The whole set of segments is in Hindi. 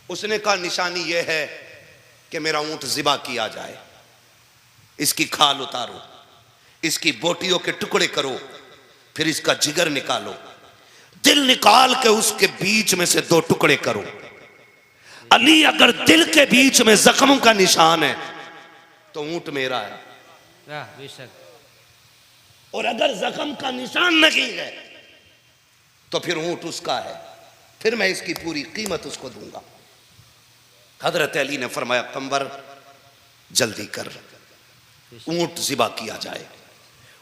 उसने कहा निशानी यह है कि मेरा ऊंट ज़िबा किया जाए, इसकी खाल उतारो, इसकी बोटियों के टुकड़े करो, फिर इसका जिगर निकालो, दिल निकाल के उसके बीच में से 2 टुकड़े करो। अली अगर दिल के बीच में जख्मों का निशान है तो ऊंट मेरा है, बेशक। और अगर जख्म का निशान नहीं है तो फिर ऊंट उसका है, फिर मैं इसकी पूरी कीमत उसको दूंगा। हजरत अली ने फरमाया कंबर जल्दी कर, ऊंट ज़िबा किया जाए।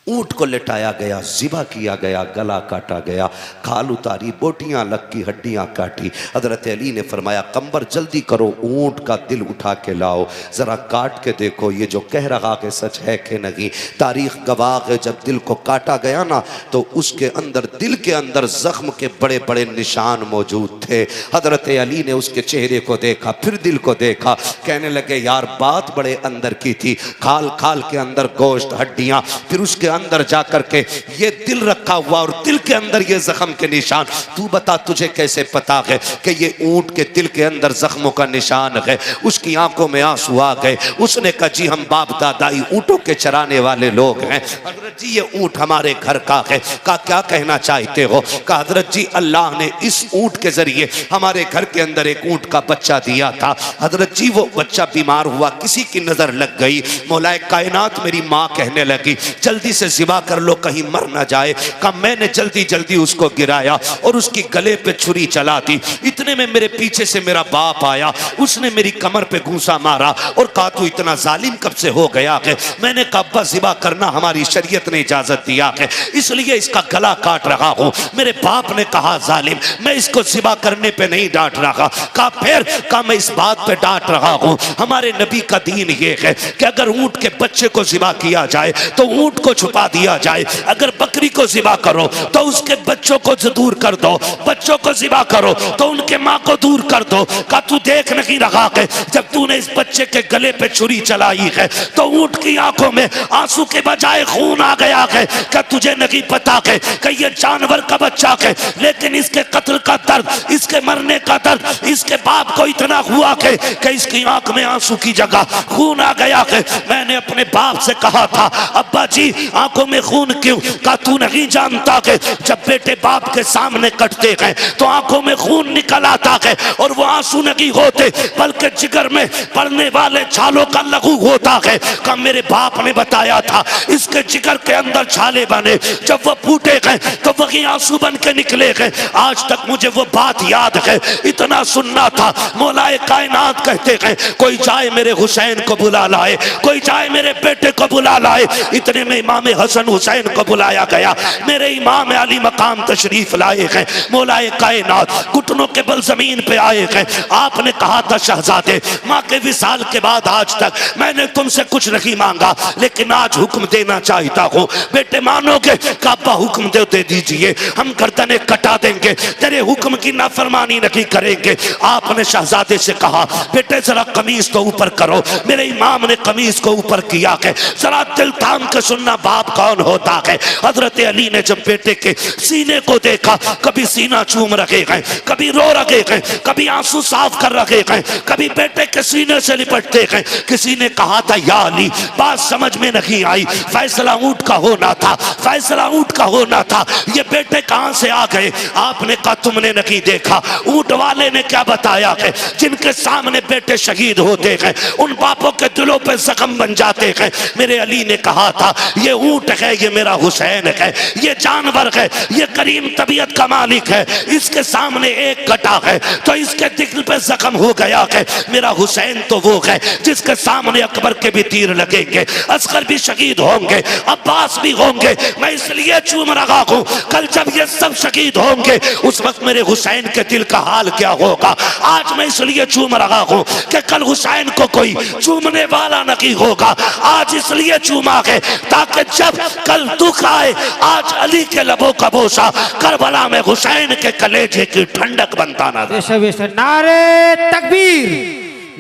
ऊंट को लेटाया गया, ज़िबा किया गया, गला काटा गया, खाल उतारी, बोटियां लग की, हड्डियां काटी। हजरत अली ने फरमाया कंबर जल्दी करो, ऊंट का दिल उठा के लाओ, जरा काट के देखो ये जो कह रहा कि सच है कि नहीं। तारीख गवाह है, जब दिल को काटा गया ना तो उसके अंदर, दिल के अंदर जख्म के बड़े बड़े निशान मौजूद थे। हजरत अली ने उसके चेहरे को देखा, फिर दिल को देखा, कहने लगे यार बात बड़े अंदर की थी, खाल खाल के अंदर गोश्त, हड्डियां, फिर उसके अंदर जाकर के ये दिल रखा हुआ और दिल के अंदर ये जख्म के निशान। तू बता तुझे कैसे पता है कि ये ऊंट के दिल के अंदर जख्मों का निशान है। उसकी आंखों में आंसू आ गए। उसने कहा जी हम बाप दादाई ऊंटों के चराने वाले लोग हैं, हजरत जी ये ऊंट हमारे घर का है। कहा क्या कहना चाहते हो? कहा हजरत जी अल्लाह ने इस ऊंट के जरिए हमारे घर के अंदर एक ऊंट का बच्चा दिया था। हजरत जी वो बच्चा बीमार हुआ, किसी की नजर लग गई, मौलाए कायनात मेरी माँ कहने लगी जल्दी से ज़िबा कर लो कहीं मर ना जाए। कहा मैंने जल्दी जल्दी उसको गिराया और उसकी गले पे छुरी चला दी। इतने में मेरे पीछे से मेरा बाप आया, उसने मेरी कमर पे घूंसा मारा और कहा तू इतना जालिम कब से हो गया है? मैंने कहा अब्बा ज़िबा करना हमारी शरीयत ने इजाजत दिया है, इसलिए इसका गला काट रहा हूं। मेरे बाप ने कहा जालिम मैं इसको ज़िबा करने पे नहीं डांट रहा। कहा फिर? कहा मैं इस बात पे डांट रहा हूं, हमारे नबी का दीन ये है कि अगर ऊंट के बच्चे को ज़िबा किया जाए तो ऊंट को छुपा दिया जाए, अगर बकरी को ज़िबा करो तो उसके बच्चों को दूर कर दो, बच्चों को ज़िबा करो तो उनके माँ को दूर कर दो। का तू देख नहीं रहा है जब तूने इस बच्चे के गले पे छुरी चलाई है तो ऊंट की आंखों में आंसू के बजाय खून आ गया है? क्या तुझे नहीं पता है कि ये जानवर का बच्चा है, लेकिन इसके कत्ल का दर्द, इसके मरने का दर्द इसके बाप को इतना हुआ है कि इसकी आंख में आंसू की जगह खून आ गया है। मैंने अपने बाप से कहा था अब्बा जी आंखों में खून क्यों? का तू नहीं जानता कि जब बेटे बाप के सामने कटते हैं तो आंखों में खून निकल आता है और वो आंसू नहीं होते बल्कि जिगर में पड़ने वाले छालों का लहू होता है। का मेरे बाप ने बताया था इसके जिगर के अंदर छाले बने, जब वो फूटे गए तो वही आंसू बन के निकले गए। आज तक मुझे वो बात याद है, इतना सुनना था। मौलाए कायनात कहते हैं कोई जाए मेरे हुसैन को बुला लाए, कोई जाए मेरे बेटे को बुला लाए। इतने में इमाम हसन हुसैन को बुलाया गया, मेरे इमाम अली मकाम तशरीफ लाए हैं। मौलाए कायनात घुटनों के बल जमीन पे आए हैं। आपने कहा था शहजादे माँ के विसाल के बाद आज तक मैंने तुमसे कुछ नहीं मांगा, लेकिन आज हुक्म देना चाहता हूँ, बेटे मानोगे? काबा हुक्म दे दीजिए, हम गर्दनें कटा देंगे, तेरे हुक्म की नाफरमानी नहीं करेंगे। आपने शहजादे से कहा बेटे जरा कमीज तो ऊपर करो। मेरे इमाम ने कमीज को ऊपर किया है। जरा दिल थाम के सुनना बाप कौन होता है। हजरत अली ने जब बेटे के सीने को देखा, कभी सीना चूम रखे हैं, कभी रो रखे हैं, कभी आंसू साफ कर रखे हैं, कभी बेटे के सीने से लिपटते हैं। किसी ने कहा था या अली बात समझ में नहीं आई, फैसला ऊंट का होना था, फैसला ऊंट का होना था, ये बेटे कहां से आ गए? आपने कहा तुमने नहीं देखा, ऊंट वाले ने क्या बताया है? जिनके सामने बेटे शहीद होते हैं उन बापों के दिलों पे जख्म बन जाते हैं। मेरे अली ने कहा था ये ऊंट है, ये मेरा हुसैन है, ये जानवर है, ये करीम तबीयत का मालिक है, इसके सामने एक कटा है तो इसके दिल पे जख्म हो गया है। मेरा हुसैन तो वो है जिसके सामने अकबर के भी तीर लगेंगे, असगर भी शहीद होंगे, अब्बास भी होंगे। मैं इसलिए चूम रहा हूं, कल जब ये सब शहीद होंगे उस वक्त मेरे हुसैन के दिल का हाल क्या होगा। आज मैं इसलिए चूम रहा हूं कि कल हुसैन को कोई चूमने वाला नहीं होगा। आज इसलिए चूमा है ताकि जब कल दुख आए आज अली के लबों का बोसा करबला में हुसैन के कलेजे की ठंडक बनता ना रहे। नारे तकबीर,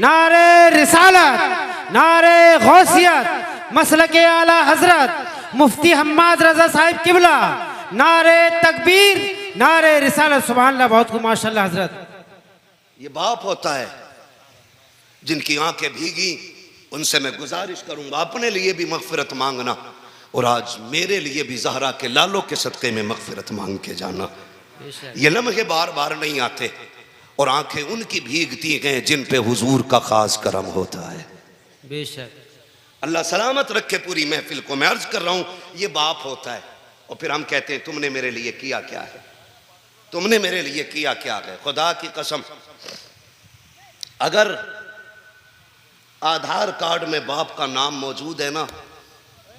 नारे रिसालत, नारे गौसियत, मसलके आला हजरत मुफ्ती हम्माद रजा साहिब किबला, नारे तकबीर, नारे रिसालत। सुभान अल्लाह, बहुत खूब माशाअल्लाह हजरत। ये बाप होता है जिनकी आंखें भीगी, उनसे मैं गुजारिश करूंगा अपने लिए भी मगफिरत मांगना, और आज मेरे लिए भी ज़हरा के लालों के सदक़े में मगफिरत मांग के जाना। ये लम्हे बार बार नहीं आते, और आंखें उनकी भीगती हैं जिन पे हुजूर का खास करम होता है। बेशक। अल्लाह सलामत रखे पूरी महफिल को। मैं अर्ज कर रहा हूं, ये बाप होता है। और फिर हम कहते हैं तुमने मेरे लिए किया क्या है, तुमने मेरे लिए किया क्या है। खुदा की कसम, अगर आधार कार्ड में बाप का नाम मौजूद है ना,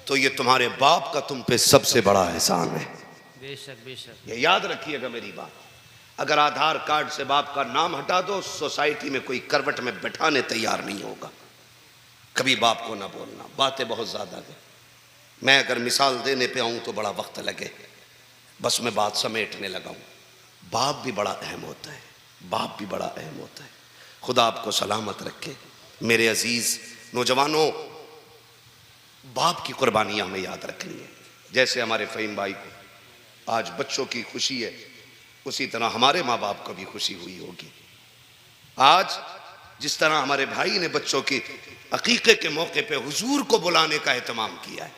तो ये तुम्हारे बाप का तुम पे सबसे बड़ा एहसान है। बेशक बेशक। ये याद रखिएगा मेरी बात। अगर आधार कार्ड से बाप का नाम हटा दो, सोसाइटी में कोई करवट में बैठाने तैयार नहीं होगा। कभी बाप को ना बोलना, बातें बहुत ज्यादा है। मैं अगर मिसाल देने पे आऊं तो बड़ा वक्त लगे, बस मैं बात समेटने लगा हूं। बाप भी बड़ा अहम होता है, बाप भी बड़ा अहम होता है। खुदा आपको सलामत रखे मेरे अजीज नौजवानों। बाप की कुर्बानियां हमें याद रखनी है। जैसे हमारे फ़हीम भाई को आज बच्चों की खुशी है, उसी तरह हमारे माँ बाप को भी खुशी हुई होगी। आज जिस तरह हमारे भाई ने बच्चों की अकीक़े के मौके पे हुजूर को बुलाने का एहतमाम किया है,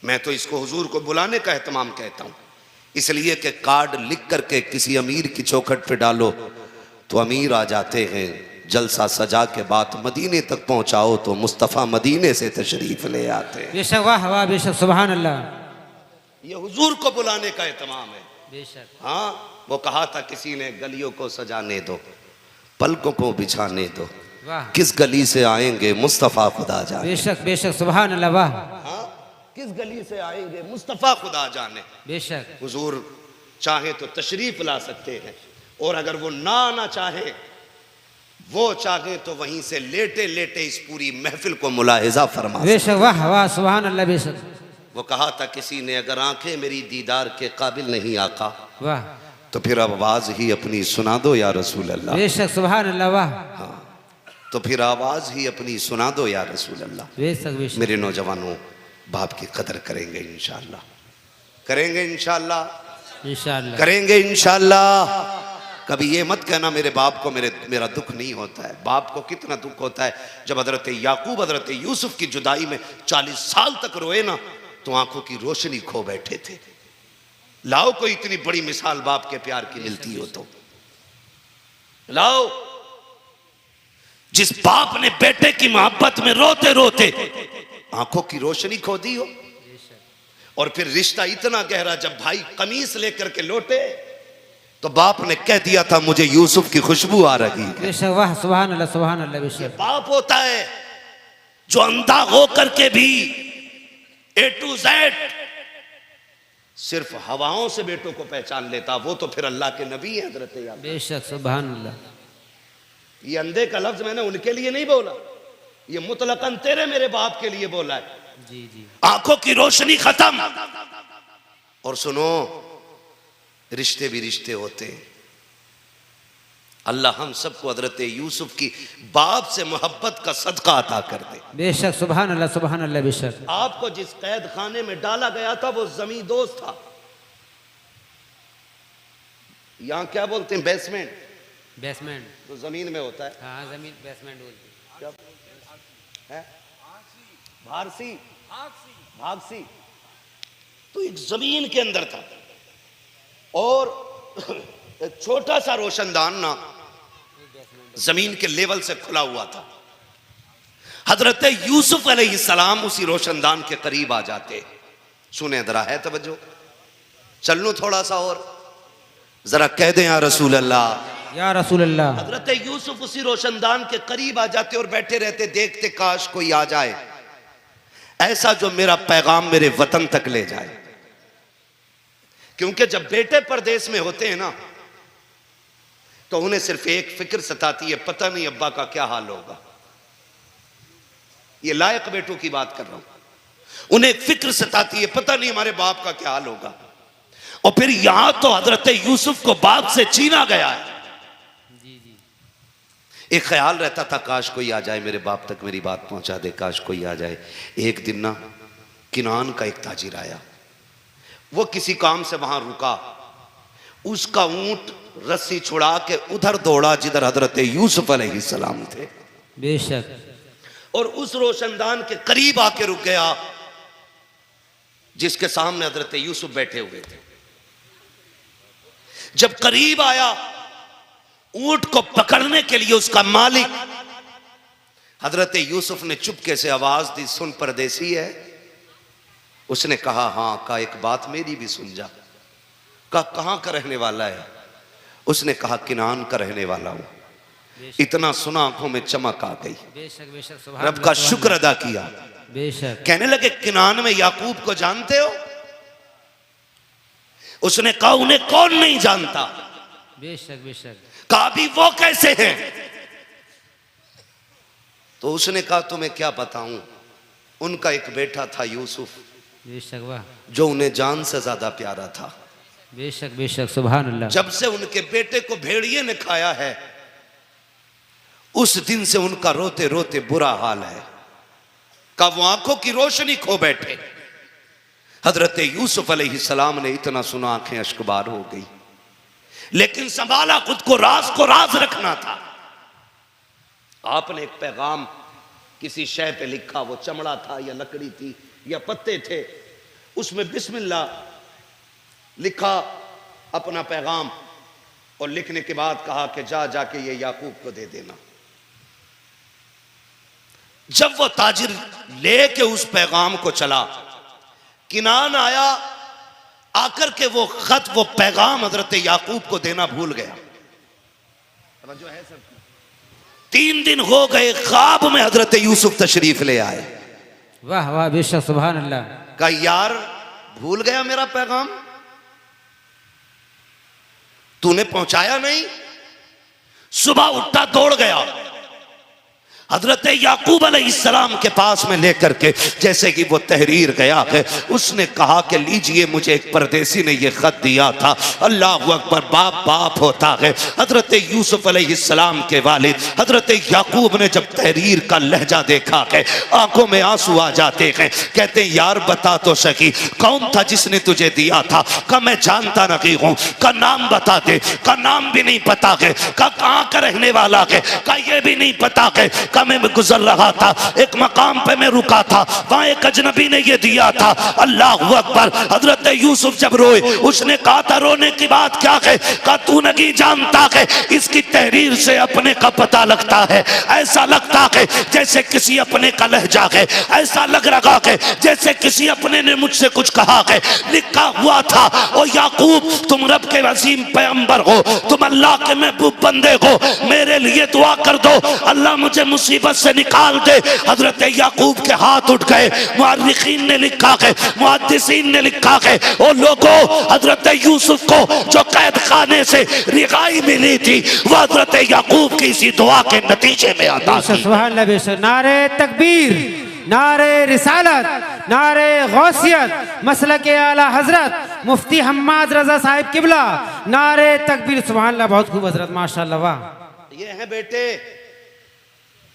मैं तो इसको हुजूर को बुलाने का एहतमाम कहता हूँ। इसलिए कि कार्ड लिख करके किसी अमीर की चौखट पे डालो तो अमीर आ जाते हैं, जलसा सजा के बाद मदीने तक पहुंचाओ तो मुस्तफ़ा मदीने से तशरीफ ले आते हैं। बेशक, वाह वाह, बेशक, सुभान अल्लाह। ये हुजूर को बुलाने का एहतमाम है। बेशक। हाँ, वो कहा था किसी ने, गलियों को सजाने दो, पलकों को बिछाने दो, वाह। किस गली से आएंगे मुस्तफ़ा खुदा जाने। बेशक बेशक, सुभान अल्लाह, वाह। हाँ, किस गली से आएंगे मुस्तफ़ा खुदा जाने। बेशक। हुजूर चाहे तो तशरीफ ला सकते हैं, और अगर वो ना चाहे, वो चाहे तो वहीं से लेटे लेटे इस पूरी महफिल को मुलाहिजा फरमा। बेशक, वाह वाह, सुभान अल्लाह। बेशक। वो कहा था किसी ने, अगर आंखें मेरी दीदार के काबिल नहीं आका, वाह, तो फिर आवाज ही अपनी सुना दो या रसूल अल्लाह। बेशक, सुभान अल्लाह, वाह। हाँ, तो फिर आवाज ही अपनी सुना दो या रसूल अल्लाह। बेशक बेशक। मेरे नौजवानों, बाप की कदर करेंगे इंशाअल्लाह, करेंगे इंशाअल्लाह, इंशाअल्लाह करेंगे इंशाअल्लाह। कभी ये मत कहना मेरे बाप को मेरा दुख नहीं होता है। बाप को कितना दुख होता है। जब हजरत याकूब हजरत यूसुफ की जुदाई में 40 साल तक रोए ना, तो आंखों की रोशनी खो बैठे थे। लाओ कोई इतनी बड़ी मिसाल बाप के प्यार की मिलती हो तो लाओ। जिस बाप ने बेटे की मोहब्बत में रोते रोते आंखों की रोशनी खो दी हो, और फिर रिश्ता इतना गहरा, जब भाई कमीज लेकर के लौटे तो बाप ने कह दिया था मुझे यूसुफ की खुशबू आ रही है। बेशक, वाह, सुभान अल्लाह, सुभान अल्लाह। बेशक। बाप होता है जो अंधा होकर के भी A to Z सिर्फ हवाओं से बेटों को पहचान लेता। वो तो फिर अल्लाह के नबी है हजरत याकूब। बेशक, सुभान अल्लाह। ये अंधे का लफ्ज मैंने उनके लिए नहीं बोला, ये मुतलकन तेरे मेरे बाप के लिए बोला है। जी जी। आंखों की रोशनी खत्म। और सुनो, रिश्ते भी रिश्ते होते हैं। अल्लाह हम सबको हजरत यूसुफ की बाप से मोहब्बत का सदका अता कर दे। बेशक, सुभान अल्लाह, सुभान अल्लाह। बेशक। आपको जिस कैद खाने में डाला गया था वो जमीन दोस्त था। यहां क्या बोलते हैं, बेसमेंट। बेसमेंट तो जमीन में होता है। हाँ, जमीन बेसमेंट बोलते क्या है? भारसी, भागसी। तो एक जमीन के अंदर था, और एक छोटा सा रोशनदान ना जमीन के लेवल से खुला हुआ था। हजरत यूसुफ अलैहिस्सलाम उसी रोशनदान के करीब आ जाते। सुने जरा, है तवज्जो, चल लूं थोड़ा सा और, जरा कह दें या रसूल अल्लाह, या रसूल अल्लाह। हजरत यूसुफ उसी रोशनदान के करीब आ जाते और बैठे रहते, देखते काश कोई आ जाए ऐसा जो मेरा पैगाम मेरे वतन तक ले जाए। क्योंकि जब बेटे परदेश में होते हैं ना, तो उन्हें सिर्फ एक फिक्र सताती है, पता नहीं अब्बा का क्या हाल होगा। ये लायक बेटों की बात कर रहा हूं। उन्हें एक फिक्र सताती है, पता नहीं हमारे बाप का क्या हाल होगा। और फिर यहां तो हजरत यूसुफ को बाप से छीना गया है। एक ख्याल रहता था काश कोई आ जाए, मेरे बाप तक मेरी बात पहुंचा दे, काश कोई आ जाए। एक दिन ना किनान का एक ताजिर आया, वो किसी काम से वहां रुका। उसका ऊंट रस्सी छुड़ा के उधर दौड़ा जिधर हजरत यूसुफ अलैहिस्सलाम थे, बेशक। और उस रोशनदान के करीब आके रुक गया जिसके सामने हजरत यूसुफ बैठे हुए थे। जब करीब आया, ऊंट को पकड़ने के लिए उसका मालिक हजरत यूसुफ ने चुपके से आवाज दी, सुन परदेसी है? उसने कहा हाँ। कहा एक बात मेरी भी सुन जा। कहा कहां का रहने वाला है? उसने कहा किनान का रहने वाला हूं। इतना सुना आंखों में चमक आ गई, बेशक बेशक। रब का शुक्र अदा किया। बेशक। कहने लगे किनान में याकूब को जानते हो? उसने कहा उन्हें कौन नहीं जानता। बेशक बेशक। कहा भी वो कैसे हैं? तो उसने कहा तुम्हें क्या बताऊं, उनका एक बेटा था यूसुफ, बेशक। वाह। जो उन्हें जान से ज्यादा प्यारा था। बेशक बेशक। सुभान अल्लाह। जब से उनके बेटे को भेड़िए ने खाया है, उस दिन से उनका रोते रोते बुरा हाल है। का वो आंखों की रोशनी खो बैठे। हजरत यूसुफ अलैहिस्सलाम ने इतना सुना, आंखें अश्कबार हो गई, लेकिन संभाला खुद को राज रखना था। आपने एक पैगाम किसी शय पे लिखा, वो चमड़ा था या लकड़ी थी या पत्ते थे, उसमें बिस्मिल्लाह लिखा अपना पैगाम, और लिखने के बाद कहा कि जाके ये याकूब को दे देना। जब वो ताजिर लेके उस पैगाम को चला, किनान आया, आकर के वो खत वो पैगाम हजरत याकूब को देना भूल गया। जो है सब 3 दिन हो गए, ख्वाब में हजरत यूसुफ तशरीफ ले आए। वाह वाह। बेशक। सुभान अल्लाह। कहा यार भूल गया मेरा पैगाम, तूने पहुंचाया नहीं। सुबह उठा, दौड़ गया, हजरत याकूब अलैहिस्सलाम के पास में लेकर के जैसे कि वो तहरीर गया है, उसने कहा कि लीजिए, मुझे एक परदेसी ने ये खत दिया था। अल्लाह अकबर। बाप बाप होता है। हजरत यूसुफ अलैहिस्सलाम के वालिद हजरत याकूब ने जब तहरीर का लहजा देखा है, आंखों में आंसू आ जाते हैं। कहते हैं यार बता तो सकी कौन था जिसने तुझे दिया था? का मैं जानता नहीं हूं। का नाम बता दे। का नाम भी नहीं पता है। का कहां का रहने वाला है? का ये भी नहीं पता है। मैं गुजर रहा था, एक मकाम पे मैं रुका था, वहां एक अजनबी ने ये दिया था। अल्लाह अकबर। हजरत यूसुफ जब रोए, उसने कहा था रोने की बात क्या है? कहा तू नहीं जानता है, इसकी तहरीर से अपने का पता लगता है। ऐसा लगता है जैसे किसी अपने का लहजा है, ऐसा लग रहा है जैसे किसी अपने ने मुझसे कुछ कहा है। लिखा हुआ था, ओ याकूब तुम रब के अजीम पैगंबर हो, तुम अल्लाह के महबूब बंदे हो, मेरे लिए दुआ कर दो, अल्लाह मुझे मुसीबत से निकाल दे। हजरत याकूब के हाथ उठ गए। मुअर्रिखीन ने लिखा है, मुहद्दिसीन ने लिखा है, ओ लोगों, हजरत यूसुफ को जो कैद खाने से रिहाई मिली थी, वह हजरत याकूब की इसी दुआ के नतीजे में आता थी। सुभान अल्लाह। बेशक। नारे तकबीर, नारे रिसालत, नारे गौसियत, मसलक आला हजरत मुफ्ती हम्माद रजा साहिब किबला, नारे तकबीर। सुभान अल्लाह। बहुत खूब हजरत, माशाअल्लाह। वाह। ये है बेटे।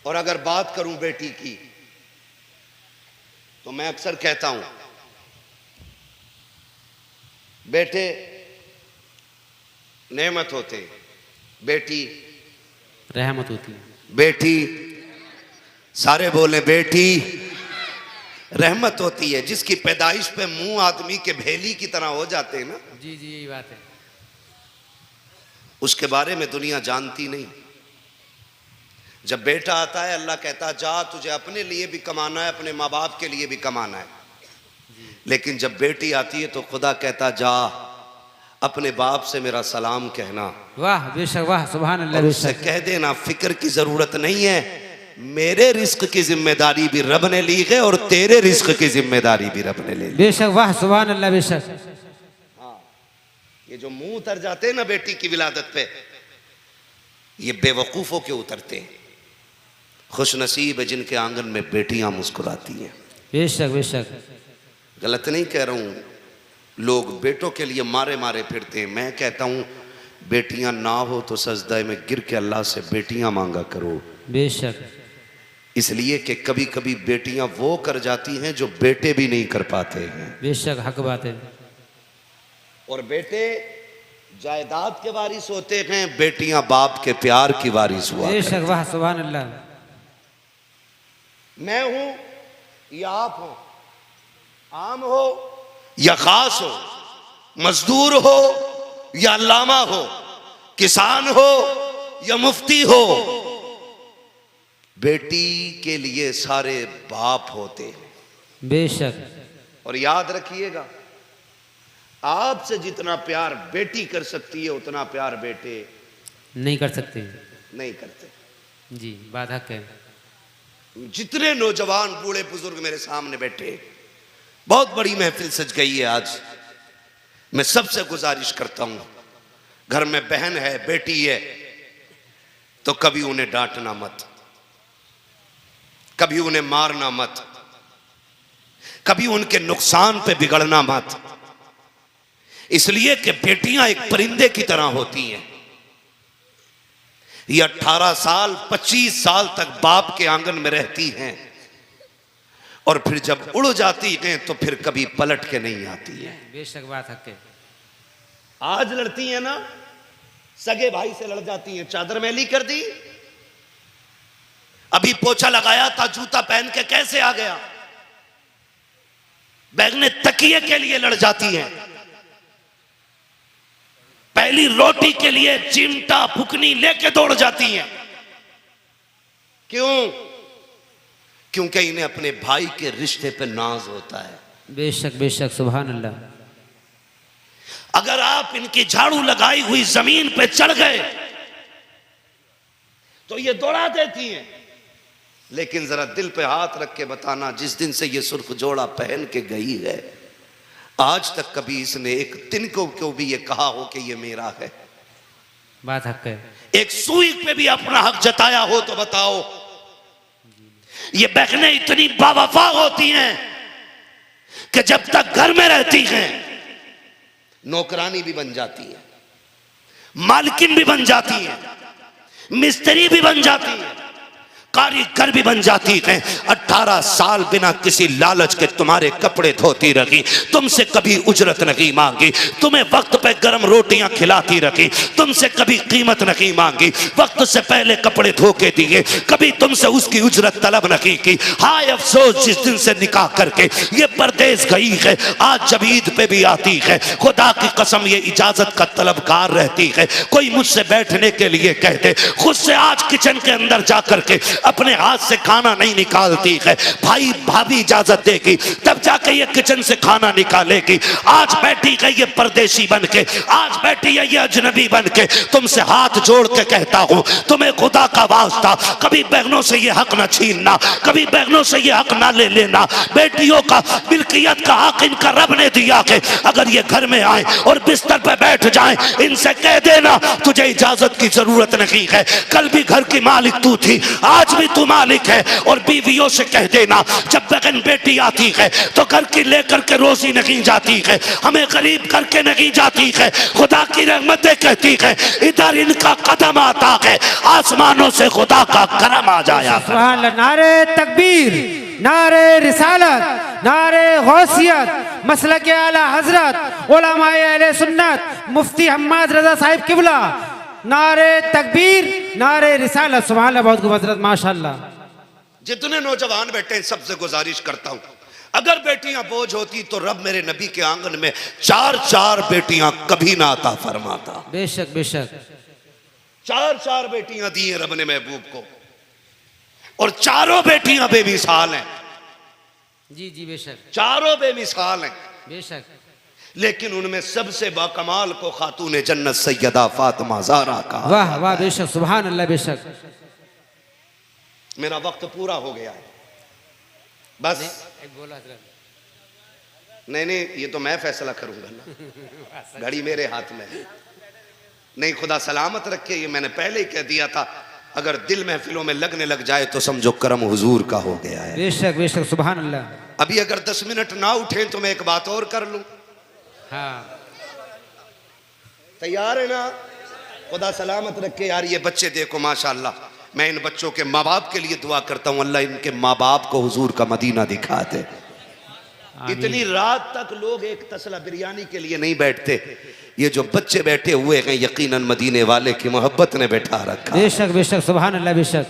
और अगर बात करूं बेटी की, तो मैं अक्सर कहता हूं बेटे नेमत होते, बेटी रहमत होती है। बेटी सारे बोले बेटी रहमत होती है। जिसकी पैदाइश पे मुंह आदमी के भेली की तरह हो जाते हैं ना, जी जी यही बात है। उसके बारे में दुनिया जानती नहीं। जब बेटा आता है, अल्लाह कहता है जा तुझे अपने लिए भी कमाना है, अपने माँ बाप के लिए भी कमाना है। लेकिन जब बेटी आती है तो खुदा कहता जा अपने बाप से मेरा सलाम कहना। वाह बेशक। वाह। सुभान अल्लाह। उससे कह देना फिक्र की जरूरत नहीं है, मेरे रिस्क की जिम्मेदारी भी रब ने ली है और तेरे रिस्क की जिम्मेदारी भी रब ने ले ली। बेशक। वाह। सुभान अल्लाह। बेशक। हाँ, ये जो मुंह उतर जाते हैं ना बेटी की विलादत पे, ये बेवकूफों के उतरते हैं। खुश नसीब है जिनके आंगन में बेटियां मुस्कुराती हैं। बेशक बेशक। गलत नहीं कह रहा हूं, लोग बेटों के लिए मारे मारे फिरते हैं। मैं कहता हूं बेटियां ना हो तो सजदा में गिर के अल्लाह से बेटियां मांगा करो। बेशक। इसलिए कि कभी कभी बेटियां वो कर जाती हैं जो बेटे भी नहीं कर पाते हैं। बेशक हक बात है। और बेटे जायदाद के वारिस होते हैं, बेटियां बाप के प्यार की वारिस हुआ। बेशक, वाह सुभान अल्लाह। मैं हूं या आप हो, आम हो या खास हो, मजदूर हो या अल्लामा हो, किसान हो या मुफ्ती हो, बेटी के लिए सारे बाप होते हैं। बेशक। और याद रखिएगा, आपसे जितना प्यार बेटी कर सकती है उतना प्यार बेटे नहीं कर सकते। नहीं करते। जी, बात हक है। जितने नौजवान बूढ़े बुजुर्ग मेरे सामने बैठे, बहुत बड़ी महफिल सज गई है आज। मैं सबसे गुजारिश करता हूं, घर में बहन है, बेटी है, तो कभी उन्हें डांटना मत, कभी उन्हें मारना मत, कभी उनके नुकसान पे बिगड़ना मत। इसलिए कि बेटियां एक परिंदे की तरह होती हैं। ये 18 साल 25 साल तक बाप के आंगन में रहती हैं और फिर जब उड़ जाती हैं तो फिर कभी पलट के नहीं आती हैं। बेशक, बात हक है। आज लड़ती हैं ना, सगे भाई से लड़ जाती हैं, चादर मैली कर दी, अभी पोछा लगाया था, जूता पहन के कैसे आ गया, बैगने तकिए के लिए लड़ जाती हैं, पहली रोटी के लिए चिमटा फुकनी लेके दौड़ जाती हैं। क्यों? क्योंकि इन्हें अपने भाई के रिश्ते पे नाज होता है। बेशक बेशक, सुभान अल्लाह। अगर आप इनकी झाड़ू लगाई हुई जमीन पे चढ़ गए तो ये दौड़ा देती हैं। लेकिन जरा दिल पे हाथ रख के बताना, जिस दिन से ये सुर्ख जोड़ा पहन के गई है, आज तक कभी इसने एक तिनकों को भी ये कहा हो कि ये मेरा है? बात हक है। एक सुई पे भी अपना हक जताया हो तो बताओ। ये बहनें इतनी बावफा होती हैं कि जब तक घर में रहती हैं नौकरानी भी बन जाती है, मालकिन भी बन जाती है, मिस्त्री भी बन जाती है, कारीगर भी बन जाती है। 18 साल बिना किसी लालच के तुम्हारे कपड़े धोती रही, तुमसे कभी उजरत नहीं मांगी, तुम्हें वक्त पे गर्म रोटियां खिलाती रही, तुमसे कभी कीमत नहीं मांगी, वक्त से पहले कपड़े धो के दिए, कभी तुमसे उसकी उजरत तलब नहीं की। हाय अफसोस जिस दिन से निकाह करके ये परदेश गई है, आज जब ईद पे भी आती है, खुदा की कसम ये इजाजत का तलबकार रहती है। कोई मुझसे बैठने के लिए कहते, खुद से आज किचन के अंदर जा करके अपने हाथ से खाना नहीं निकालती है, भाई भाभी इजाजत देगी तब जाके ये किचन से खाना निकालेगी। आज बैठी है ये परदेशी बन के, आज बैठी है ये अजनबी बन के। तुमसे हाथ जोड़ के कहता हूं, तुम्हें खुदा का वास्ता कभी बहनों से ये हक ना छीनना, कभी बहनों से ये हक ना ले लेना। बेटियों का मिल्कियत का हक इनका रब ने दिया है। अगर ये घर में आए और बिस्तर पे बैठ जाए, इनसे कह देना तुझे इजाजत की जरूरत नहीं है, कल भी घर की मालिक तू थी, आज भी तू मालिक है। और बीवियों से कह देना, जब बहन बेटी आती है तो घर की लेकर के रोजी नहीं जाती है, हमें गरीब करके नहीं जाती है। खुदा की रहमतें कहती है, इधर इनका कदम आता है, आसमानों से खुदा का करम आ जाया। सुभान अल्लाह। नारे तकबीर, नारे रिसालत, नारे गौसियत, मसलक आला हजरत, उलमाए अहले सुन्नत, मुफ्ती हम्माद रजा साहिब किबला, नारे तकबीर, नारे रिसालत। सुभान अल्लाह, बहुत खूब हजरत, माशाअल्लाह। जितने नौजवान बैठे हैं सबसे गुजारिश करता हूं, अगर बेटियां बोझ होती तो रब मेरे नबी के आंगन में 4-4 बेटियां कभी ना अता फरमाता। बेशक बेशक। 4-4 बेटियां दी हैं रब ने महबूब को, और चारों बेटियां बेमिसाल हैं। जी जी बेशक, चारों बेमिसाल हैं। बेशक। लेकिन उनमें सबसे बाकमाल को खातून जन्नत सैयदा फातिमा ज़हरा कहा। वाह वाह, बेशक, सुभान अल्लाह, बेशक। मेरा वक्त पूरा हो गया है, बस नहीं, ये तो मैं फैसला करूंगा ना, घड़ी मेरे हाथ में है। नहीं, खुदा सलामत रखे, ये मैंने पहले ही कह दिया था, अगर दिल महफिलों में लगने लग जाए तो समझो करम हुजूर का हो गया है। बेशक बेशक, सुभान अल्लाह। अभी अगर 10 मिनट ना उठे तो मैं एक बात और कर लूं। हाँ, तैयार है ना? खुदा सलामत रखे। यार ये बच्चे देखो माशाअल्लाह, मैं इन बच्चों के माँ बाप के लिए दुआ करता हूँ, अल्लाह इनके माँ बाप को हुजूर का मदीना दिखा दे। इतनी रात तक लोग एक तसला बिरयानी के लिए नहीं बैठते। ये जो बच्चे बैठे हुए हैं यकीनन मदीने वाले की मोहब्बत ने बैठा रखा। बेशक बेशक सुभान अल्लाह बेशक।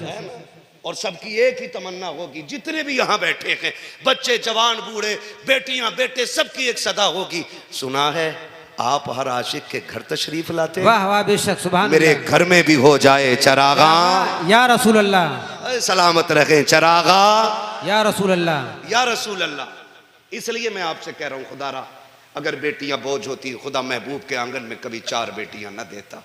और सबकी एक ही तमन्ना होगी, जितने भी यहाँ बैठे हैं बच्चे जवान बूढ़े बेटियां बेटे सबकी एक सदा होगी, सुना है आप हर आशिक के घर तशरीफ लाते हैं। वाह वाह बेशक सुभान मेरे अल्लाह। घर में भी हो जाए चरागा, या रसूल अल्लाह। सलामत रखें चरागा, या रसूल अल्लाह। या रसूल अल्लाह। इसलिए मैं आपसे कह रहा हूँ खुदारा, अगर बेटियां बोझ होती, खुदा महबूब के आंगन में कभी 4 बेटियां न देता।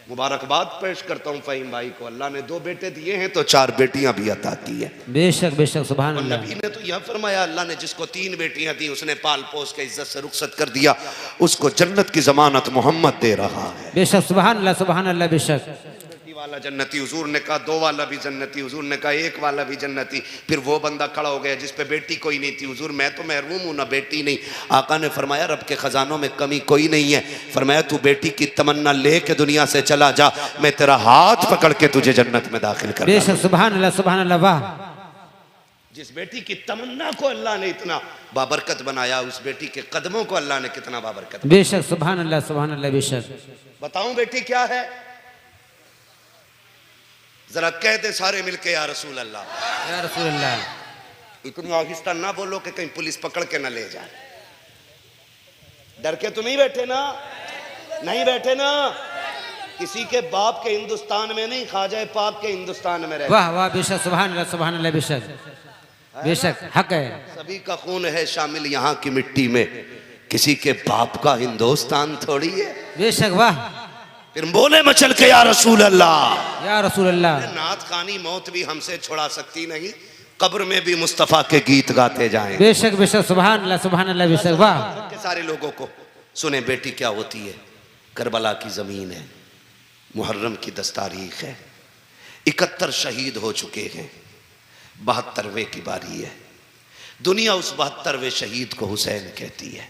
मुबारकबाद पेश करता हूँ फ़हीम भाई को, अल्लाह ने 2 बेटे दिए हैं तो 4 बेटियां भी अता की है। बेशक बेशक सुभान अल्लाह। नबी ने तो यह फरमाया, अल्लाह ने जिसको 3 बेटियां दी उसने पाल पोस के इज्जत से रुखसत कर दिया, उसको जन्नत की जमानत मोहम्मद दे रहा है। बेशक सुभान अल्लाह सुभान अल्लाह बेशक। वाला जन्नती, हुजूर ने कहा 2 वाला भी जन्नती, हुजूर ने कहा 1 वाला भी जन्नती। फिर वो बंदा खड़ा हो गया जिस पे बेटी कोई नहीं थी, हुजूर मैं तो महरूम हूं ना बेटी नहीं। आका ने फरमाया रब के खजानों में कमी कोई नहीं है। फरमाया तू बेटी की तमन्ना ले के दुनिया से चला जा, मैं तेरा हाथ पकड़ के तुझे जन्नत में दाखिल कर। बेशक सुभान अल्लाह सुभान अल्लाह। वाह, जिस बेटी की तमन्ना को अल्लाह ने इतना बाबरकत बनाया, उस बेटी के कदमों को अल्लाह ने कितना बाबरकत। बेशक सुभान अल्लाह सुभान अल्लाह बेशक। बताऊं बेटी क्या है, जरा कह दे सारे मिलके या रसूल अल्लाह। या रसूल अल्लाह। इतनी आहिस्ता ना बोलो कि कहीं पुलिस पकड़ के ना ले जाए। डर के तो नहीं बैठे ना, नहीं बैठे ना। किसी के बाप के हिंदुस्तान में नहीं, ख्वाजा पाक के हिंदुस्तान में रहते। वाह वाह बेशक सुभान अल्लाह बेशक बेशक। हक है, सभी का खून है शामिल यहाँ की मिट्टी में, किसी के बाप का हिंदुस्तान थोड़ी है। बेशक। वाह, फिर बोले मचल के या रसूल अल्लाह। या रसूल अल्लाह। नात खानी मौत भी हमसे छुड़ा सकती नहीं, कब्र में भी मुस्तफा के गीत गाते जाएं। बेशक बेशक सुभान अल्लाह बेशक। वाह, के सारे लोगों को सुने बेटी क्या होती है। करबला की जमीन है, मुहर्रम की 10 तारीख है, 71 शहीद हो चुके हैं, 72वें की बारी है। दुनिया उस 72वें शहीद को हुसैन कहती है।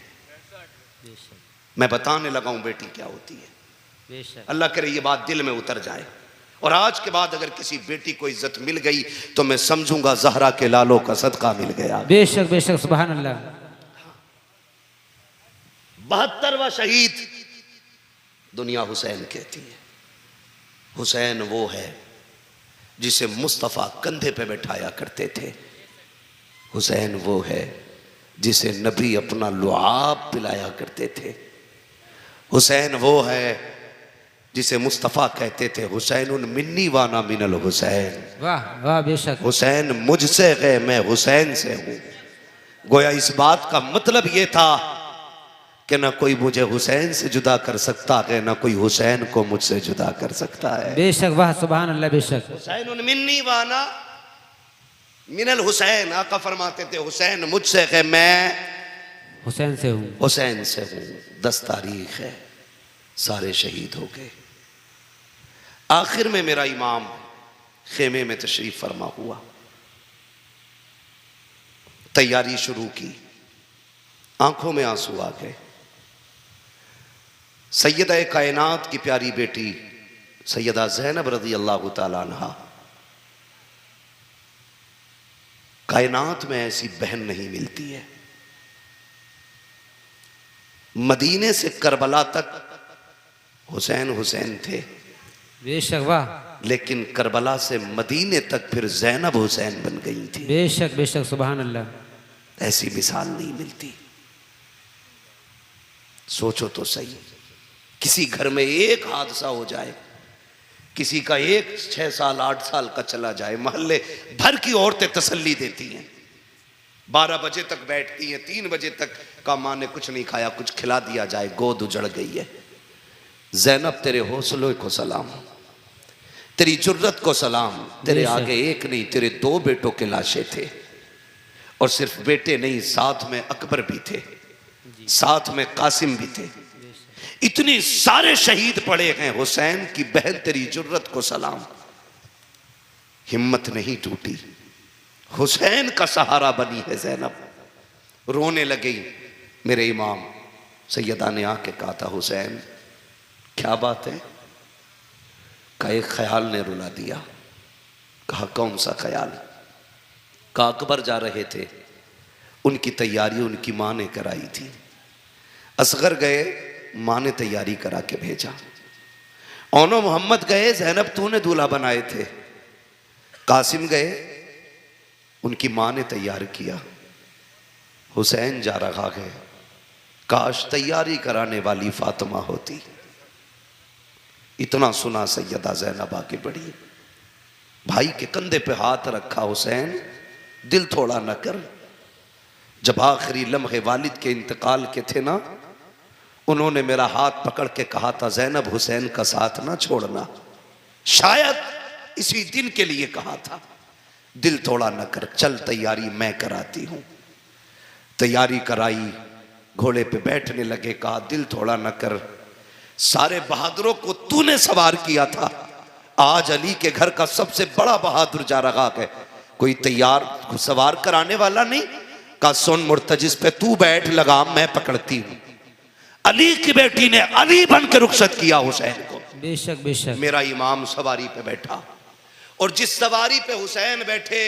मैं बताने लगा हूं बेटी क्या होती है। अल्लाह करे ये बात दिल में उतर जाए, और आज के बाद अगर किसी बेटी को इज्जत मिल गई तो मैं समझूंगा जहरा के लालों का सदका मिल गया। बेशक बेशक सुभान अल्लाह। 72वां शहीद दुनिया हुसैन कहती है। हुसैन वो है जिसे मुस्तफ़ा कंधे पे बैठाया करते थे। हुसैन वो है जिसे नबी अपना लुआब पिलाया करते थे। हुसैन वो है जिसे मुस्तफ़ा कहते थे हुसैन मिन्नी वाना मिनल हुसैन। वाह वाह बेशक। हुसैन मुझसे है मैं हुसैन से हूँ। गोया इस बात का मतलब ये था कि ना कोई मुझे हुसैन से जुदा कर सकता है, ना कोई हुसैन को मुझसे जुदा कर सकता है। बेशक। वाह सुभान अल्लाह बेशक। हुसैन मिन्नी वाना मिनल हुसैन। आका फरमाते थे हुसैन मुझसे है मैं हुसैन से हूँ। हुसैन से हूँ। 10 तारीख है, सारे शहीद हो गए। आखिर में मेरा इमाम खेमे में तशरीफ फरमा हुआ, तैयारी शुरू की, आंखों में आंसू आ गए। सैयदा कायनात की प्यारी बेटी सैयदा ज़ैनब रज़ी अल्लाह ताला अन्हा, कायनात में ऐसी बहन नहीं मिलती है। मदीने से करबला तक हुसैन हुसैन थे। बेशक। वाह, लेकिन करबला से मदीने तक फिर ज़ैनब हुसैन बन गई थी। बेशक बेशक सुभान अल्लाह। ऐसी मिसाल नहीं मिलती। सोचो तो सही, किसी घर में एक हादसा हो जाए, किसी का एक 6 साल 8 साल का चला जाए, मोहल्ले भर की औरतें तसल्ली देती हैं, 12 बजे तक बैठती हैं, 3 बजे तक का माँ ने कुछ नहीं खाया, कुछ खिला दिया जाए, गोद उजड़ गई है। ज़ैनब तेरे हौसलों को सलाम, तेरी जुर्रत को सलाम। तेरे आगे एक नहीं तेरे 2 बेटों के लाशें थे, और सिर्फ बेटे नहीं साथ में अकबर भी थे, साथ में कासिम भी थे। इतने सारे शहीद पड़े हैं। हुसैन की बहन तेरी जुर्रत को सलाम। हिम्मत नहीं टूटी, हुसैन का सहारा बनी है ज़ैनब। रोने लगी। मेरे इमाम सैयदा ने आके कहा था हुसैन क्या बात है? कहा एक ख्याल ने रुला दिया। कहा कौन सा ख्याल? कहा अकबर जा रहे थे, उनकी तैयारी उनकी माँ ने कराई थी। असगर गए, माँ ने तैयारी करा के भेजा। ओनो मोहम्मद गए, ज़ैनब तूने दूल्हा बनाए थे। कासिम गए, उनकी माँ ने तैयार किया। हुसैन जा रहा है, काश तैयारी कराने वाली फातिमा होती। इतना सुना सैयदा ज़ैनब आगे बढ़ी, भाई के कंधे पे हाथ रखा। हुसैन दिल थोड़ा न कर। जब आखिरी लम्हे वालिद के इंतकाल के थे ना, उन्होंने मेरा हाथ पकड़ के कहा था, ज़ैनब हुसैन का साथ ना छोड़ना। शायद इसी दिन के लिए कहा था, दिल थोड़ा न कर, चल तैयारी मैं कराती हूं। तैयारी कराई, घोड़े पे बैठने लगे, कहा दिल थोड़ा न कर, सारे बहादुरों को तूने सवार किया था, आज अली के घर का सबसे बड़ा बहादुर जा रहा है, कोई तैयार सवार कराने वाला नहीं। कहा सुन मुर्तजिस पे तू बैठ, लगाम मैं पकड़ती हूं। अली की बेटी ने अली बन के रुखसत किया हुसैन को। बेशक बेशक। मेरा इमाम सवारी पे बैठा, और जिस सवारी पे हुसैन बैठे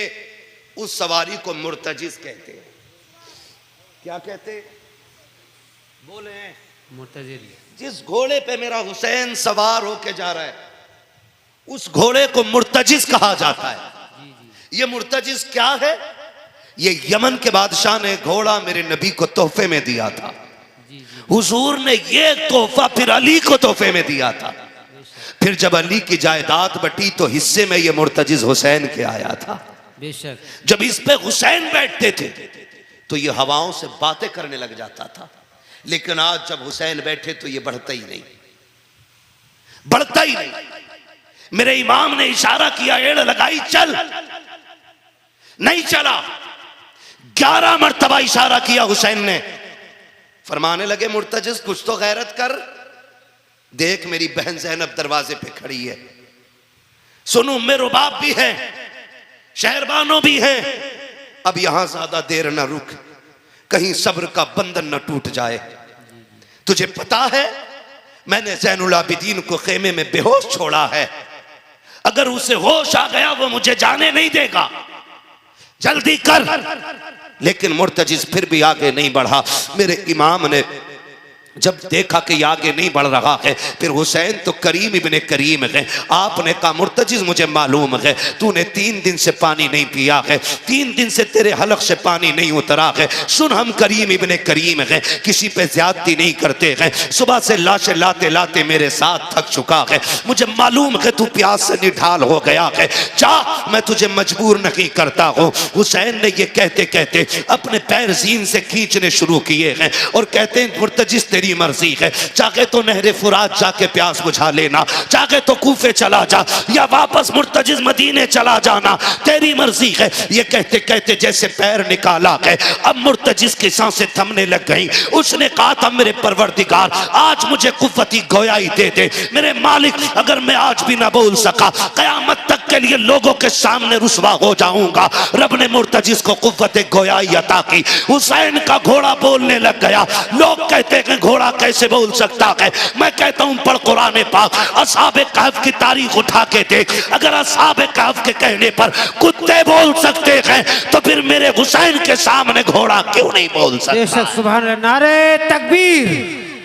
उस सवारी को मुर्तजिस कहते हैं। क्या कहते? बोले मुर्तजिस। जिस घोड़े पे मेरा हुसैन सवार होके जा रहा है उस घोड़े को मुर्तजिस कहा जाता है। ये मुर्तजिस क्या है? ये यमन के बादशाह ने घोड़ा मेरे नबी को तोहफे में दिया था। हुजूर ने ये तोहफा फिर अली को तोहफे में दिया था। फिर जब अली की जायदाद बटी तो हिस्से में ये मुर्तजिस हुसैन के आया था। बेशक। जब इस पे हुसैन बैठते थे तो ये हवाओं से बातें करने लग जाता था, लेकिन आज जब हुसैन बैठे तो ये बढ़ता ही नहीं, बढ़ता ही नहीं। मेरे इमाम ने इशारा किया, एड़ लगाई, चल, नहीं चला। 11 मरतबा इशारा किया हुसैन ने। फरमाने लगे मुर्तजिस कुछ तो गैरत कर, देख मेरी बहन ज़ैनब दरवाजे पे खड़ी है, सुनो उम्मे रुबाब भी है, शहरबानो भी है, अब यहां ज्यादा देर न रुक, कहीं सब्र का बंधन न टूट जाए। तुझे पता है मैंने ज़ैनुल आबिदीन को खेमे में बेहोश छोड़ा है, अगर उसे होश आ गया वो मुझे जाने नहीं देगा, जल्दी कर। लेकिन मुर्तजिस फिर भी आगे नहीं बढ़ा। मेरे इमाम ने जब देखा कि ये आगे नहीं बढ़ रहा है, फिर हुसैन तो करीम इब्ने करीम है, आपने कहा मुर्तजिस मुझे मालूम है तूने 3 दिन से पानी नहीं पिया है, 3 दिन से तेरे हलक से पानी नहीं उतरा है। सुन हम करीम इब्ने करीम है, किसी पे ज्यादती नहीं करते हैं, सुबह से लाशें लाते लाते मेरे साथ थक चुका है, मुझे मालूम है तू प्यास से निढाल हो गया है, जा मैं तुझे मजबूर नहीं करता हूँ। हुसैन ने ये कहते कहते अपने पैर जीन से खींचने शुरू किए हैं और कहते हैं मुर्तजिस तेरी मर्जी है, चाहे तो नहरे फुरात जाके प्यास बुझा लेना, चाहे तो कूफे चला जा या वापस मुर्तजिस मदीने चला जाना, तेरी मर्जी है। ये कहते कहते जैसे पैर निकाला है, अब मुर्तजिस की सांसें थमने लग गई। उसने कहा था मेरे परवरदिगार आज मुझे कुव्वती गोयाई दे दे, मेरे मालिक अगर मैं आज भी ना बोल सका कयामत तक के लिए लोगों के सामने रुसवा हो जाऊंगा। रब ने मुर्तजिस को कुव्वत गोयाई अता की। हुसैन का घोड़ा बोलने लग गया। लोग कहते हैं घोड़ा कैसे बोल सकता है, मैं कहता हूं पढ़ कुरान पाक, असहाबे कहफ की तारीख उठा के देख, अगर असहाबे कहफ के कहने पर कुत्ते बोल सकते हैं तो फिर मेरे हुसैन के सामने घोड़ा क्यों नहीं बोल सकता? बेशक सुभान अल्लाह। नारे तकबीर,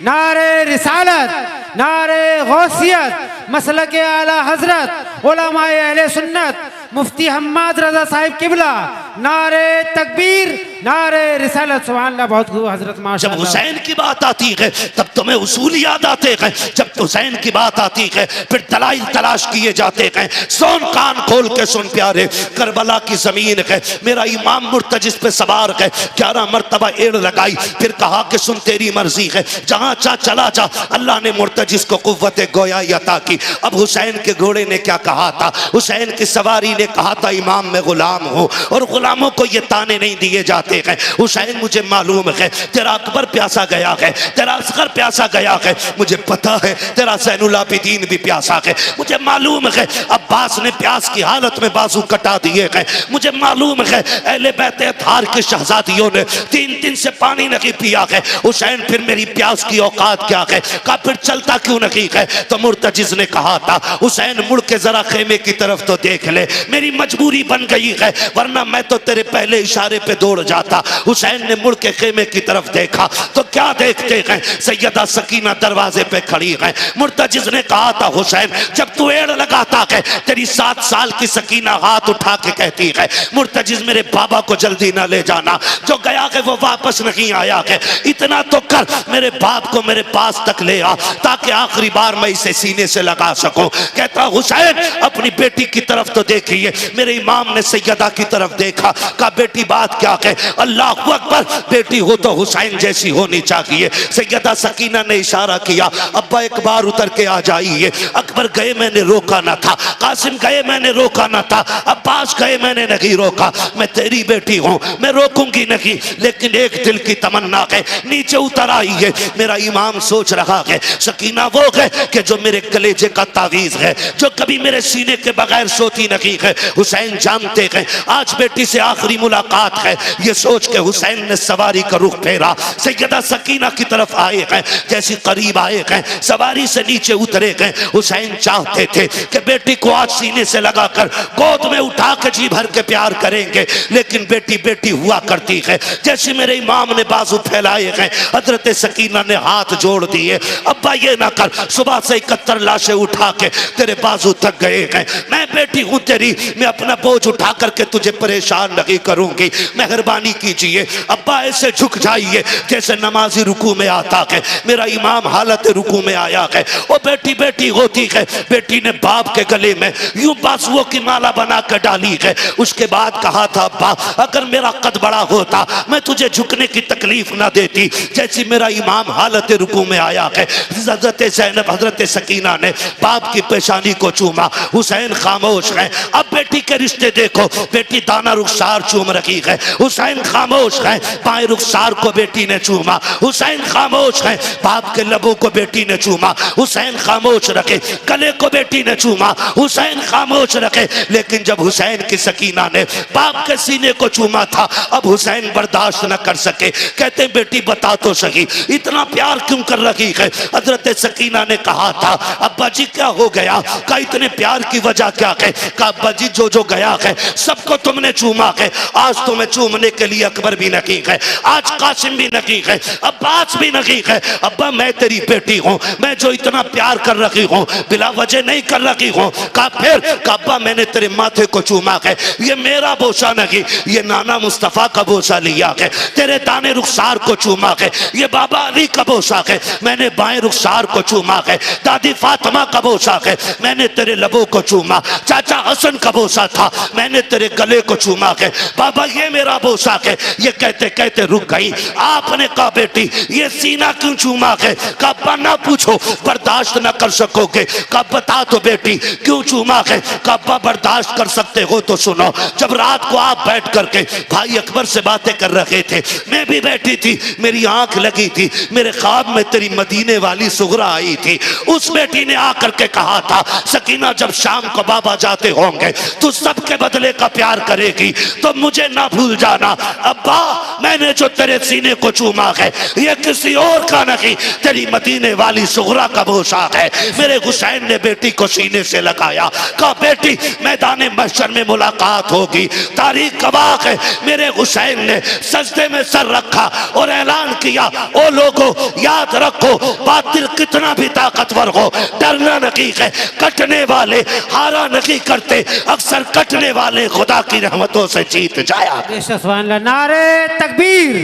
नारे रिसालत, नारे गौसियत, मसलके आला हजरत, उलमाए अहले सुन्नत, मुफ्ती हम्माद रजा साहिब किबला, नारे तकबीर, नारे रिसालत। सुभान अल्लाह। बहुत खूब हजरत माशाअल्लाह। जब हुसैन की बात आती है तब तुम्हें उसूल याद आते हैं, जब हुसैन की बात आती है फिर दलाइल तलाश किए जाते हैं। सुन कान खोल के सुन प्यारे, करबला की जमीन है, मेरा इमाम मुर्तजिस पे सवार है, 11 मरतबा एड़ लगाई, फिर कहा कि सुन तेरी मर्जी है, जहां चाह चला जा। अल्लाह ने मुर्तजिस को कुव्वत गोयाई अता की। अब हुसैन के घोड़े ने क्या कहा था? हुसैन की सवारी ने कहा था इमाम मैं गुलाम हूं और गुलामों को ये ताने नहीं दिए जाते हैं। हुसैन मुझे मालूम है तेरा अकबर प्यासा गया है, तेरा असगर प्यासा गया है, मुझे पता है तेरा ज़ैनुल आबिदीन भी प्यासा है, मुझे मालूम है अब्बास ने प्यास की हालत में बाजू कटा दिए हैं, मुझे मालूम है अहले बैत अतहार की शहजादियों ने 3 दिन से पानी नहीं पिया है। हुसैन फिर मेरी प्यास की औकात क्या है? कहा फिर चलता क्यों नहीं है? तो मुर्तजिस ने कहा था हुसैन मुड़ के जरा खेमे की तरफ तो देख ले, मेरी मजबूरी बन गई है, वरना मैं तो तेरे पहले इशारे पे दौड़ जा जाता। हुसैन ने मुड़ के खेमे की तरफ देखा तो क्या देखते हैं, सैयदा सकीना दरवाजे पे खड़ी है। मुर्तजिज ने कहा था हुसैन जब तू एड़ लगाता है तेरी 7 साल की सकीना हाथ उठा के कहती है मुर्तजिज मेरे बाबा को जल्दी ना ले जाना, जो गया है वो वापस नहीं आया है, इतना तो कर मेरे बाप को मेरे पास तक ले आ ताकि आखिरी बार मैं इसे सीने से लगा सकूं। कहता हुसैन अपनी बेटी की तरफ तो देखिए। मेरे इमाम ने सैयदा की तरफ देखा, कहा बेटी बात क्या है? अल्लाह अकबर, बेटी हो तो हुसैन जैसी होनी चाहिए। सैयदा सकीना ने इशारा किया अब्बा एक बार उतर के आ जाइए। अकबर गए मैंने रोका ना था, कासिम गए मैंने रोका ना था, अब्बास गए मैंने नहीं रोका। मैं तेरी बेटी हूं, मैं रोकूंगी नहीं, लेकिन एक दिल की तमन्ना है नीचे उतर आई है। मेरा इमाम सोच रहा है सकीना वो है कि जो मेरे कलेजे का तावीज है, जो कभी मेरे सीने के बगैर सोती नहीं है। हुसैन जानते हैं आज बेटी से आखिरी मुलाकात है, ये सोच के हुसैन ने सवारी का रुख फेरा, सैयदा सकीना की तरफ आए हैं। जैसे करीब आए हैं सवारी से नीचे उतरे गए। हुसैन चाहते थे कि बेटी को आज सीने से लगाकर गोद में उठा के जी भर के प्यार करेंगे, लेकिन बेटी बेटी हुआ करती है। जैसे मेरे इमाम ने बाजू फैलाए हैं हजरत सकीना ने हाथ जोड़ दिए, अब्बा ये ना कर, सुबह से 71 लाशें उठा के तेरे बाजू थक गए हैं, मैं बेटी हूं तेरी, मैं अपना बोझ उठा करके तुझे परेशान नहीं करूंगी, मेहरबानी कीजिए। अब्बा ऐसे झुक जाइए जैसे नमाजी रुकू में आता है। मेरा इमाम हालत रुकू में आया है, वो बेटी बेटी होती है। बेटी ने बाप के गले में यूं बाजुओं की माला बना कर डाली है। उसके बाद कहा था अब्बा अगर मेरा कद बड़ा होता मैं तुझे झुकने की तकलीफ ना देती। जैसी मेरा इमाम हालत रुकू में आया है, हजरत ज़ैनब हजरत सकीना ने बाप की पेशानी को चूमा। हुसैन खामोश है। अब बेटी के रिश्ते देखो, बेटी दाना रुखसार चूम रही है, हुसैन खामोश है। बाएं रुखसार को बेटी ने चूमा, हुसैन खामोश है। बाप के लबों को बेटी ने चूमा, हुसैन खामोश रखे। गले को बेटी ने चूमा, हुसैन खामोश रखे। लेकिन जब हुसैन की सकीना ने बाप के सीने को चूमा था अब हुसैन बर्दाश्त न कर सके। कहते बेटी बता तो सही इतना प्यार क्यों कर रही है? हजरत सकीना ने कहा था अब्बा जी क्या हो गया? का इतने प्यार की वजह क्या है? कहा अब्बा जी जो जो गया है सबको तुमने चूमा है, आज तुम्हें चूमने के लिए अकबर भी नहीं है, आज कासिम भी नहीं है, अब्बास भी नहीं है। अब्बा मैं तेरी बेटी हूँ, मैं जो इतना प्यार कर रही हूँ बिला वजह नहीं कर रही हूँ। कहा फिर? कहा अब्बा मैंने तेरे माथे को चूमा है, ये मेरा बोसा नहीं, ये नाना मुस्तफा का बोसा लिया है। तेरे दाने रुखसार को चूमा है, ये बाबा अली का बोसा है, मैंने बाएं रुखसार को चूमा है। दादी फातिमा का बोसा है, मैंने तेरे लबों को चूमा। चाचा हसन का बोसा था, मैंने तेरे गले को चूमा है। बाबा ये मेरा बोसा है। ये कहते कहते रुक गई। आपने कहा बेटी ये सीना क्यों चूमा है? कहा ना पूछो, बर्दाश्त न कर सकोगे। कहा बता तो बेटी क्यों चूमा है? कहा बर्दाश्त कर सकते हो तो सुनो। जब रात को आप बैठ करके भाई अकबर से बातें कर रहे थे, मैं भी बैठी थी, मेरी आंख लगी थी, मेरे ख्वाब में तेरी मदीने वाली सुगरा आई थी। उस बेटी ने आकर के कहा था सकीना जब शाम को बाबा जाते होंगे तो सबके बदले का प्यार करेगी, तो मुझे ना भूल जाना। अब्बा मैंने जो तेरे सीने को चूमा है ये किसी और का नहीं, तेरी मदीने वाली सुगरा का बोसा है। मेरे हुसैन ने बेटी को सीने से लगाया, कहा बेटी मैदान महशर में मुलाकात होगी, तारीख गवाह है। मेरे हुसैन ने सजदे में सर रखा और ऐलान किया ओ लोगों याद रखो बातिल कितना भी ताकतवर हो डरना नहीं है, कटने वाले हारा नहीं करते, अक्सर कटने वाले खुदा की रहमतों से जीत जाया। नारे तकबीर,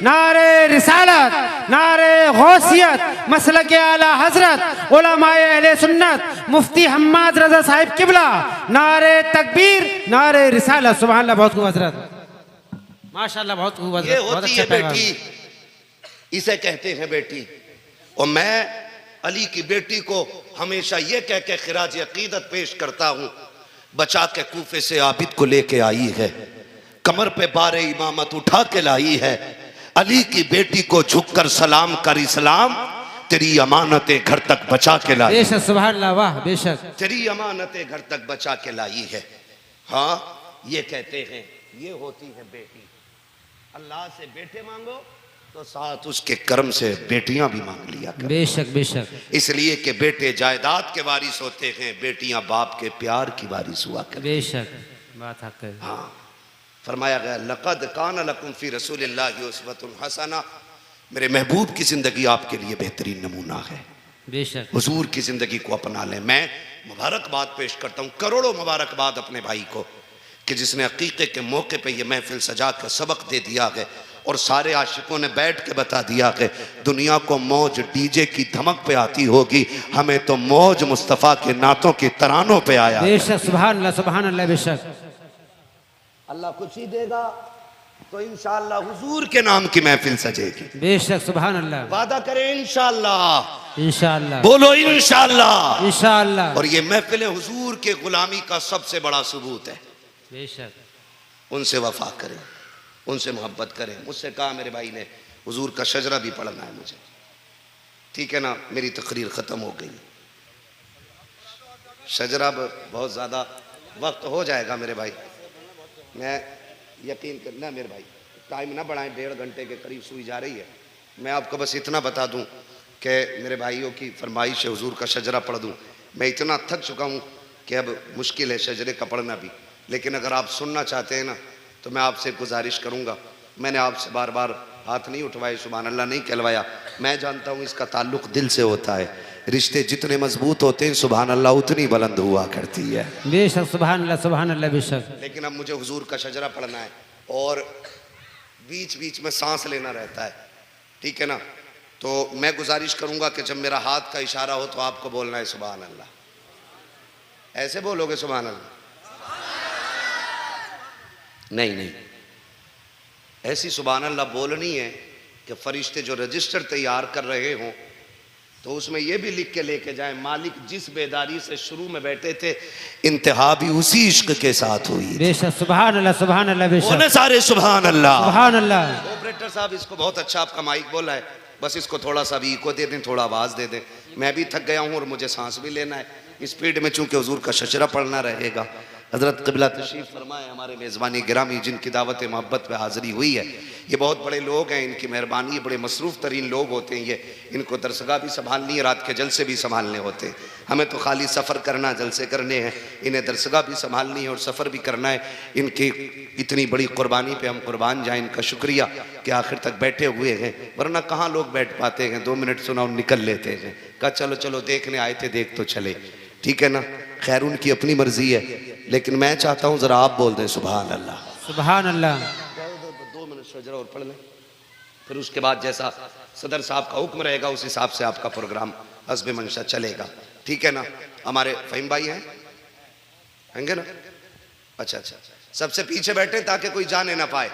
नारे रिसालत, नारे गौसियत, मसलक आला हजरत, उलमाए अहले सुन्नत, मुफ्ती हम्माद रजा साहिब किबला, नारे तकबीर, नारे रिसालत। सुभान अल्लाह, बहुत खूब हजरत, माशाअल्लाह, बहुत खूब हजरत, बहुत अच्छा बेटी, इसे कहते हैं बेटी। और मैं अली की बेटी को हमेशा ये कह के खिराज अकीदत पेश करता हूं, बचा के कूफे से आबिद को लेके आई है, कमर पे बारे इमामत उठा के लाई है। अली की बेटी को झुककर सलाम कर इस्लाम, तेरी अमानतें घर तक बचा के लाई। बेशक, सुभान अल्लाह, वाह बेशक, तेरी अमानतें घर तक बचा के लाई है। हाँ ये कहते हैं ये होती है बेटी। अल्लाह से बेटे मांगो तो साथ उसके कर्म से बेटियां भी मांग लिया कर। बेशक बेशक, इसलिए कि बेटे जायदाद के वारिस होते हैं, बेटियां बाप के प्यार की वारिस हुआ कर। बेशक, बात हक है। हाँ फरमाया गया लक़द कान लकुम फ़ी रसूलिल्लाहि उस्वतुन हसना, मेरे महबूब की ज़िंदगी आपके लिए बेहतरीन नमूना है। बेशक हुजूर की ज़िंदगी को अपना लें। मैं मुबारकबाद पेश करता हूँ, करोड़ों मुबारकबाद अपने भाई को कि जिसने अकीक़े के मौके पे ये महफिल सजा के सबक दे दिया है और सारे आशिकों ने बैठ के बता दिया है दुनिया को मौज डीजे की धमक पे आती होगी, हमें तो मौज मुस्तफ़ा के नातों के तरानों पे आया। बेशक सुभान अल्लाह सुभान अल्लाह। बेशक अल्लाह कुछ ही देगा तो इंशाअल्लाह हुजूर के नाम की महफिल सजेगी। बेशक सुभान अल्लाह। वादा करें इंशाअल्लाह, इंशाअल्लाह बोलो इंशाअल्लाह। इंशाअल्लाह। और ये महफिल हुजूर के गुलामी का सबसे बड़ा सबूत है। बेशक उनसे वफा करें, उनसे मोहब्बत करें। मुझसे कहा मेरे भाई ने हुजूर का शजरा भी पढ़ना है मुझे, ठीक है ना। मेरी तकरीर ख़त्म हो गई, शजरा बहुत ज़्यादा वक्त हो जाएगा मेरे भाई, मैं यकीन करना मेरे भाई, टाइम ना बढ़ाएं, 1.5 घंटे के करीब सुई जा रही है। मैं आपको बस इतना बता दूं कि मेरे भाइयों की फरमाइश है हुजूर का शजरा पढ़ दूं। मैं इतना थक चुका हूं कि अब मुश्किल है शजरे का पढ़ना भी, लेकिन अगर आप सुनना चाहते हैं ना तो मैं आपसे गुजारिश करूंगा। मैंने आपसे बार बार हाथ नहीं उठवाए, सुभान अल्लाह नहीं कहलवाया। मैं जानता हूँ इसका ताल्लुक़ दिल से होता है, रिश्ते जितने मजबूत होते हैं सुभान अल्लाह उतनी बुलंद हुआ करती है। बेशक सुभान अल्लाह सुभान अल्लाह। बेशक लेकिन अब मुझे हुजूर का शजरा पढ़ना है और बीच बीच में सांस लेना रहता है, ठीक है ना। तो मैं गुजारिश करूंगा कि जब मेरा हाथ का इशारा हो तो आपको बोलना है सुभान अल्लाह। ऐसे बोलोगे सुभान अल्लाह? नहीं नहीं, ऐसी सुभान अल्लाह बोलनी है कि फरिश्ते जो रजिस्टर तैयार कर रहे हों तो उसमें यह भी लिख के लेके जाए मालिक जिस बेदारी से शुरू में बैठे थे इंतहा भी उसी इश्क के साथ हुई। बेशक सुभान अल्लाह सुभान अल्लाह। बेशक सारे सुभान अल्लाह सुभान अल्लाह। ऑपरेटर साहब इसको बहुत अच्छा आपका माइक बोला है, बस इसको थोड़ा सा भी इको दे दें, थोड़ा आवाज़ दे दें। मैं भी थक गया हूँ और मुझे सांस भी लेना है स्पीड में, चूंकि हुजूर का शजरा पढ़ना रहेगा। हज़रत क़िबला तशरीफ़ फरमाए, हमारे मेज़बानी गिरामी जिनकी दावत मोहब्बत पे हाज़िरी हुई है, ये बहुत बड़े लोग हैं, इनकी मेहरबानी, बड़े मसरूफ़ तरीन लोग होते हैं ये। इनको दरसगाह भी संभालनी है, रात के जलसे भी संभालने होते हैं। हमें तो खाली सफ़र करना, जलसे करने हैं, इन्हें दरसगाह भी संभालनी है और सफ़र भी करना है। इनकी इतनी बड़ी कुर्बानी पे हम कुर्बान जाएँ, इनका शुक्रिया कि आखिर तक बैठे हुए हैं, वरना कहाँ लोग बैठ पाते हैं। 2 मिनट सुना और निकल लेते हैं, कहा चलो चलो देखने आए थे देख तो चले, ठीक है ना। खैर उनकी अपनी मर्जी है, लेकिन मैं चाहता हूँ ज़रा आप बोल दें सुभान अल्लाह। सुभान अल्लाह। 2 मिनट शजरा और पढ़ लें, फिर उसके बाद जैसा सदर साहब का हुक्म रहेगा उस हिसाब से आपका प्रोग्राम हस्बे मंशा चलेगा, ठीक है ना। हमारे फ़हीम भाई हैं, ना? अच्छा अच्छा, सबसे पीछे बैठे ताकि कोई जाने ना पाए।